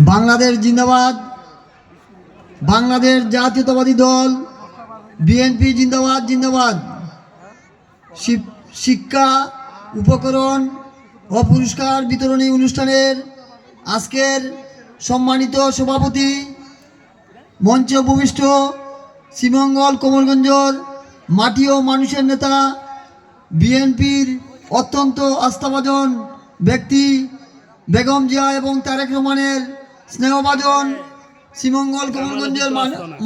বাংলাদেশ জিন্দাবাদ। বাংলাদেশ জাতীয়তাবাদী দল বিএনপি জিন্দাবাদ জিন্দাবাদ। শিক্ষা উপকরণ ও পুরস্কার বিতরণী অনুষ্ঠানের আজকের সম্মানিত সভাপতি, মঞ্চে উপবিষ্ট শ্রীমঙ্গল কোমরগঞ্জের মাটি ও মানুষের নেতা, বিএনপির অত্যন্ত আস্থাভাজন ব্যক্তি বেগম জিয়া এবং তারেক রহমানের স্নেহভাজন শ্রীমঙ্গল কোমরগঞ্জের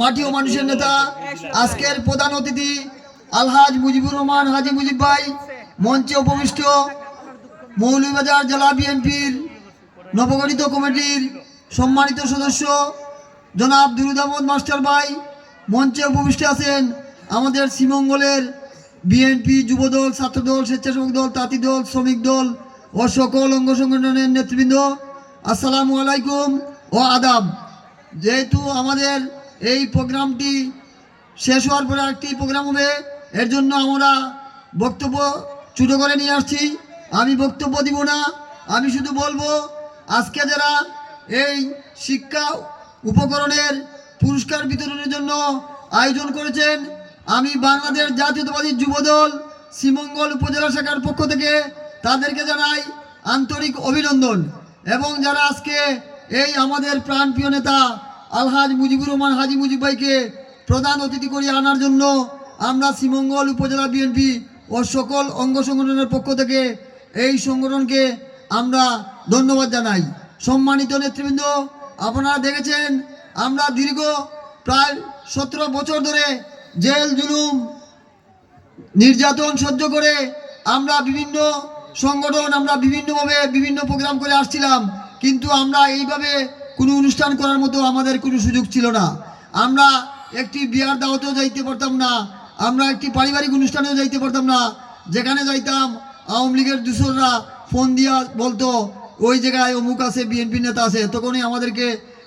মাটি ও মানুষের নেতা, আজকের প্রধান অতিথি আলহাজ মুজিবুর রহমান হাজি মুজিব ভাই, মঞ্চে উপবিষ্ট মৌলভীবাজার জেলা বিএনপির নবগঠিত কমিটির সম্মানিত সদস্য জনাব দুরুদ আহমদ মাস্টার ভাই, মঞ্চে উপবিষ্ট আছেন আমাদের শ্রীমঙ্গলের বিএনপি যুবদল, ছাত্রদল, স্বেচ্ছাসেবক দল, তাঁতি দল, শ্রমিক দল ও সকল অঙ্গ সংগঠনের নেতৃবৃন্দ, আসসালামু আলাইকুম ও আদাব। যেহেতু আমাদের এই প্রোগ্রামটি শেষ হওয়ার পরে একটি প্রোগ্রাম হবে, এর জন্য আমরা বক্তব্য ছোটো করে নিয়ে আসছি। আমি বক্তব্য দিব না, আমি শুধু বলবো আজকে যারা এই শিক্ষা উপকরণের পুরস্কার বিতরণের জন্য আয়োজন করেছেন, আমি বাংলাদেশ জাতীয়তাবাদী যুবদল শ্রীমঙ্গল উপজেলা শাখার পক্ষ থেকে তাদেরকে জানাই আন্তরিক অভিনন্দন। এবং যারা আজকে এই আমাদের প্রাণপ্রিয় নেতা আলহাজ মুজিবুর রহমান হাজি মুজিব ভাইকে প্রধান অতিথি করে আনার জন্য আমরা শ্রীমঙ্গল উপজেলা বিএনপি ও সকল অঙ্গ সংগঠনের পক্ষ থেকে এই সংগঠনকে আমরা ধন্যবাদ জানাই। সম্মানিত নেতৃবৃন্দ, আপনারা দেখেছেন আমরা দীর্ঘ প্রায় 17 বছর ধরে জেল জুলুম নির্যাতন সহ্য করে আমরা বিভিন্ন সংগঠন, আমরা বিভিন্নভাবে বিভিন্ন প্রোগ্রাম করে আসছিলাম, কিন্তু আমরা এইভাবে কোনো অনুষ্ঠান করার মতো আমাদের কোনো সুযোগ ছিল না। আমরা একটি বিয়ার দাওয়াতেও যাইতে পারতাম না, আমরা একটি পারিবারিক অনুষ্ঠানেও যাইতে পারতাম না। যেখানে যাইতাম আওয়ামী লীগের দূষররা ফোন দিয়া বলতো ওই জায়গায় অমুক আছে, বিএনপি নেতা আছে, তখনই আমাদেরকে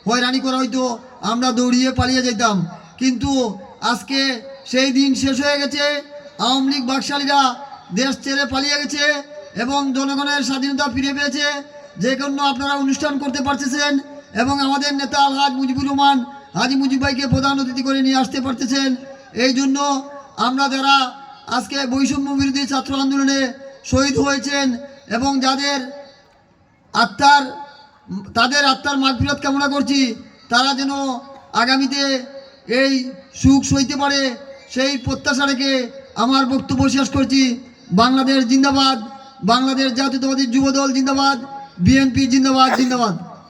হয়রানি করা হইতো, আমরা দৌড়িয়ে পালিয়ে যেতাম। কিন্তু আজকে সেই দিন শেষ হয়ে গেছে, আওয়ামী লীগ বাকশালীরা দেশ ছেড়ে পালিয়ে গেছে এবং জনগণের স্বাধীনতা ফিরে পেয়েছে, যে জন্য আপনারা অনুষ্ঠান করতে পারতেছেন এবং আমাদের নেতা আলহাজ মুজিবুর রহমান হাজি মুজিব ভাইকে প্রধান অতিথি করে নিয়ে আসতে পারতেছেন। এই জন্য আমরা যারা আজকে বৈষম্য বিরোধী ছাত্র আন্দোলনে শহীদ হয়েছেন এবং তাদের আত্মার মাগফিরাত কামনা করছি, তারা যেন আগামীতে এই সুখ সইতে পারে, সেই প্রত্যাশা রেখে আমার বক্তব্য শেষ করছি। বাংলাদেশ জিন্দাবাদ, বাংলাদেশ জাতীয়তাবাদী যুবদল জিন্দাবাদ, বিএনপি জিন্দাবাদ জিন্দাবাদ।